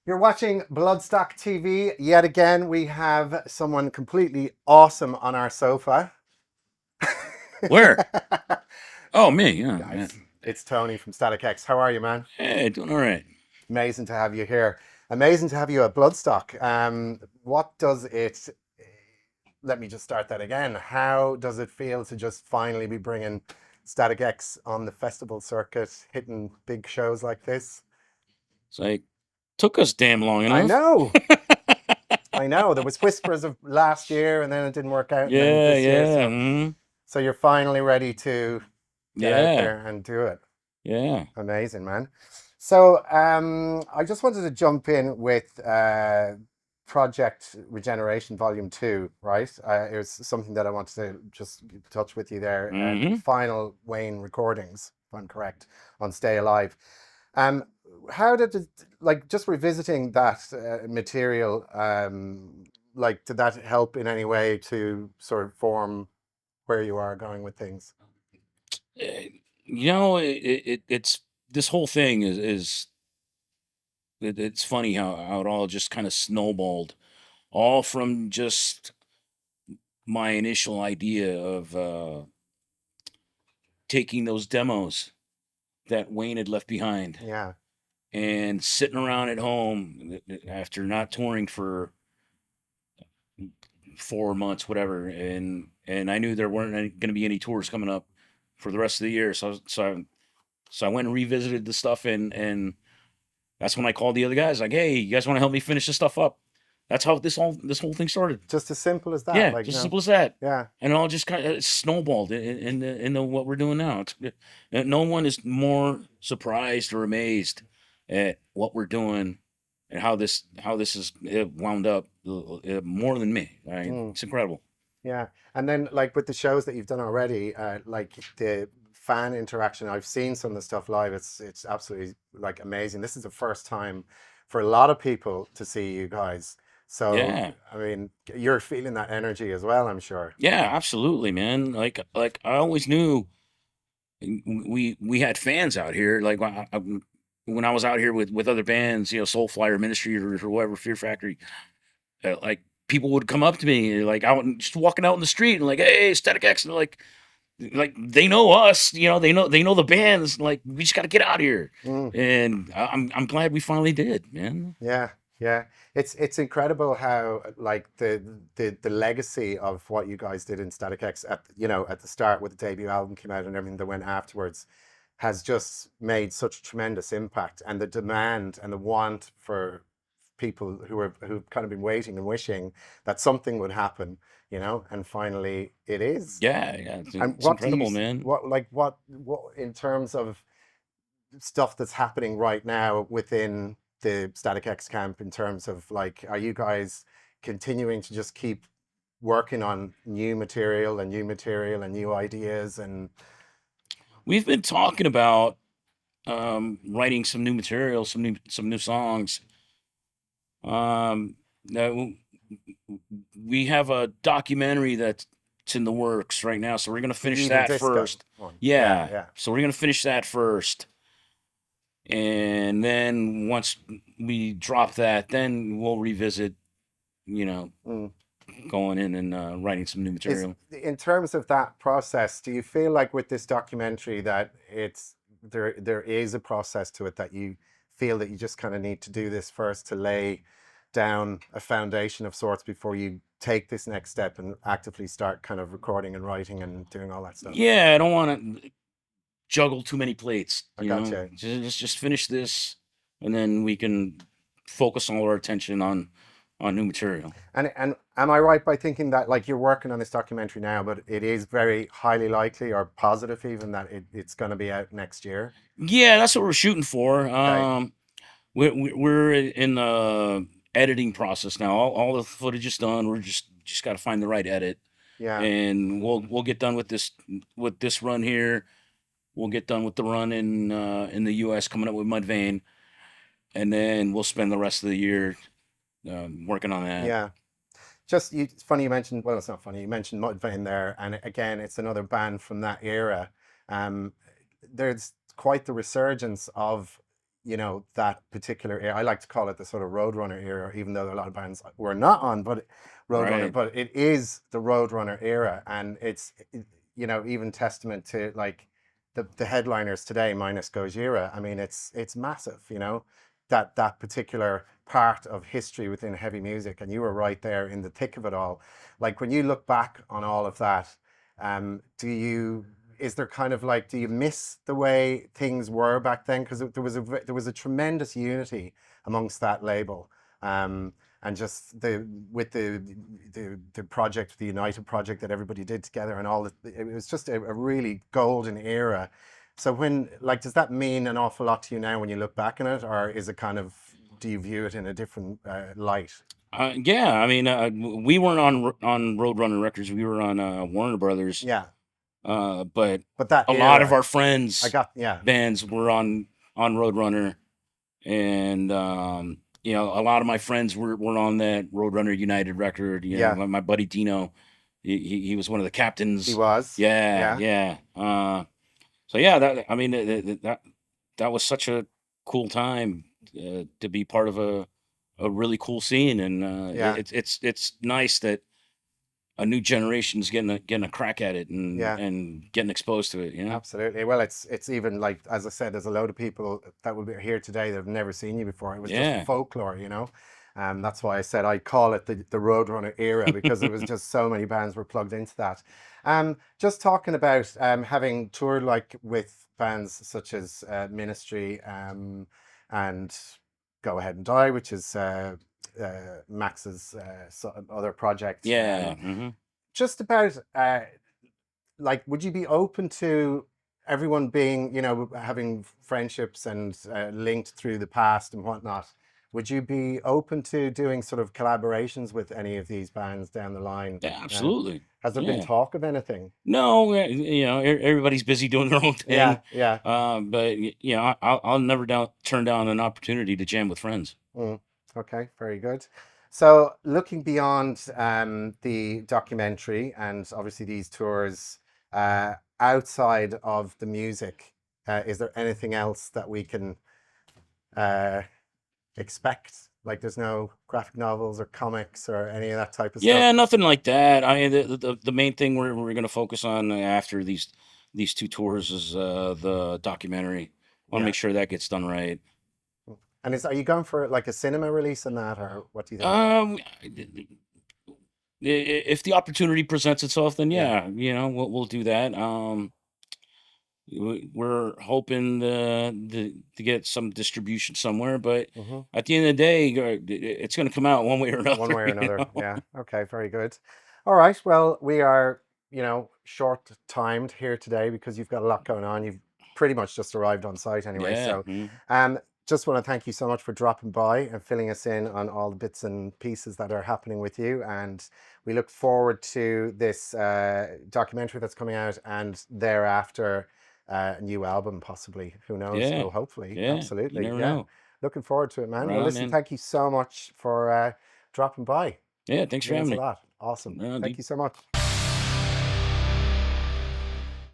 You're watching Bloodstock TV. Yet again, we have someone completely awesome on our sofa. Where? Oh, me. Yeah, yeah. Guys, it's Tony from Static X. How are you, man? Hey, doing all right. Amazing to have you here. Amazing to have you at Bloodstock. What does it, let me just start that again. How does it feel to just finally be bringing Static X on the festival circuit, hitting big shows like this? It's like took us damn long I enough. know. I know. There was whispers of last year and then it didn't work out and then Yeah, this year. yeah, So you're finally ready to get out yeah, there and do it. yeah. Amazing, man. So I just wanted to jump in with Project Regeneration Volume 2, right? It was something that I wanted to just touch with you there. The hmm final Wayne recordings, if I'm correct, on Stay Alive. Um, how did it, like, just revisiting that material, like, did that help in any way to sort of form where you are going with things? It's this whole thing it's funny how it all just kind of snowballed, all from just my initial idea of taking those demos that Wayne had left behind Yeah. and sitting around at home after not touring for 4 months, whatever, and I knew there weren't going to be any tours coming up for the rest of the year. So I went and revisited the stuff, and that's when I called the other guys, like, hey, you guys want to help me finish this stuff up? That's how this whole thing started. Just as simple as that. Yeah, Like, just as simple as that. yeah. And it all just kind of snowballed into what we're doing now. No one is more surprised or amazed at what we're doing and how this is wound up more than me. Right? Mm. It's incredible. Yeah. And then like with the shows that you've done already, like the fan interaction, I've seen some of the stuff live. It's absolutely like amazing. This is the first time for a lot of people to see you guys. So Yeah, I mean, you're feeling that energy as well, I'm sure. yeah, absolutely, man. Like I always knew we had fans out here. Like when I was out here with other bands, Soulflyer Ministry or whoever, Fear Factory, like people would come up to me like out just walking out in the street and like, hey, Static X, and like they know us, they know the bands. Like we just got to get out here, Mm. and I'm glad we finally did, man. Yeah, yeah. It's incredible how like the legacy of what you guys did in Static X at at the start with the debut album came out and everything that went afterwards has just made such a tremendous impact, and the demand and the want for people who've kind of been waiting and wishing that something would happen, and finally it is. Yeah, yeah, And it's incredible, man. what in terms of stuff that's happening right now within the Static X camp in terms of like, are you guys continuing to just keep working on new ideas and We've been talking about writing some new material, some new songs. No, we have a documentary that's in the works right now, so we're gonna the finish Evil that Disco first. one? Yeah, Yeah, yeah. so we're gonna finish that first, and then once we drop that, then we'll revisit. You know, Mm. going in and writing some new Is material. in terms of that process, do you feel like with this documentary that there is a process to it that you feel that you just kind of need to do this first to lay down a foundation of sorts before you take this next step and actively start kind of recording and writing and doing all that stuff? Yeah, I don't want to juggle too many plates. I gotcha. Just finish this, and then we can focus all our attention on new material. And am I right by thinking that like you're working on this documentary now, but it is very highly likely or positive even that it's going to be out next year? Yeah, that's what we're shooting for. Okay. We're in the editing process now. All the footage is done. We're just got to find the right edit, Yeah. and we'll get done with this run here. We'll get done with the run in the U.S. coming up with Mudvayne, and then we'll spend the rest of the year working on that. Yeah. It's funny you mentioned, well, it's not funny, you mentioned Mudvayne there, and again, it's another band from that era. Um, there's quite the resurgence of you know, that particular era. I like to call it the sort of Roadrunner era, even though a lot of bands were not on, but Roadrunner, Right. but it is the Roadrunner era, and you know, even testament to like the headliners today, minus Gojira. I mean, it's massive, you know, that particular part of history within heavy music, and you were right there in the thick of it all. Like when you look back on all of that, do you? Is there kind of like, do you miss the way things were back then? Because there was a tremendous unity amongst that label, and just the with the project, the United project that everybody did together, and all that. It was just a really golden era. So when, like, does that mean an awful lot to you now when you look back on it, or is it kind of, do you view it in a different light? Yeah, I mean, we weren't on Roadrunner Records. We were on Warner Brothers. Yeah, But but that a lot of era, our I friends' got, yeah, bands were on Roadrunner, and you know, a lot of my friends were on that Roadrunner United record. You know, yeah, my buddy Dino, he was one of the he captains. was, Yeah, yeah. yeah. So yeah, that I mean that was such a cool time to be part of a really cool scene, and Yeah, it's nice that a new generation's getting a crack at it yeah, and getting exposed to it. You know? absolutely. Well, it's even like, as I said, there's a load of people that will be here today that have never seen you before. It was just Yeah. folklore, you know. That's why I said I call it the Roadrunner era, because it was just so many bands were plugged into that. Just talking about having toured like with bands such as Ministry, and Go Ahead and Die, which is Max's other project. Yeah. Just about like, would you be open to everyone being, you know, having friendships and linked through the past and whatnot? Would you be open to doing sort of collaborations with any of these bands down the line? Yeah, Uh, absolutely. has there been Yeah. talk of anything? No, you know, everybody's busy doing their own Yeah, thing. yeah. But you know, I'll never turn down an opportunity to jam with friends. Mm, okay, very good. So, looking beyond the documentary and obviously these tours, outside of the music, is there anything else that we can uh, expect? Like, there's no graphic novels or comics or any of that type of stuff? Yeah, nothing like that. I mean, the main thing we're gonna focus on after these two tours is the documentary. Want to Yeah. make sure that gets done right. And are you going for like a cinema release on that, or what do you think? Um, if the opportunity presents itself, then Yeah. yeah, you know, we'll do that. We're hoping to get some distribution somewhere, but Hmm. at the end of the day, it's going to come out one way or One another. way or You another. know? Yeah. Okay. Very good. All right. Well, we are, you know, short timed here today because you've got a lot going on. You've pretty much just arrived on site anyway. Yeah. So, um, just want to thank you so much for dropping by and filling us in on all the bits and pieces that are happening with you. And we look forward to this documentary that's coming out, and thereafter a new album, possibly. Who knows? Yeah. Well, hopefully. Yeah. You Absolutely. never Yeah. know. Looking forward to it, man. Right Well, on, listen, man. thank you so much for dropping by. Yeah. Thanks for Means having a me. lot. Awesome. Right on, Thank dude. you so much.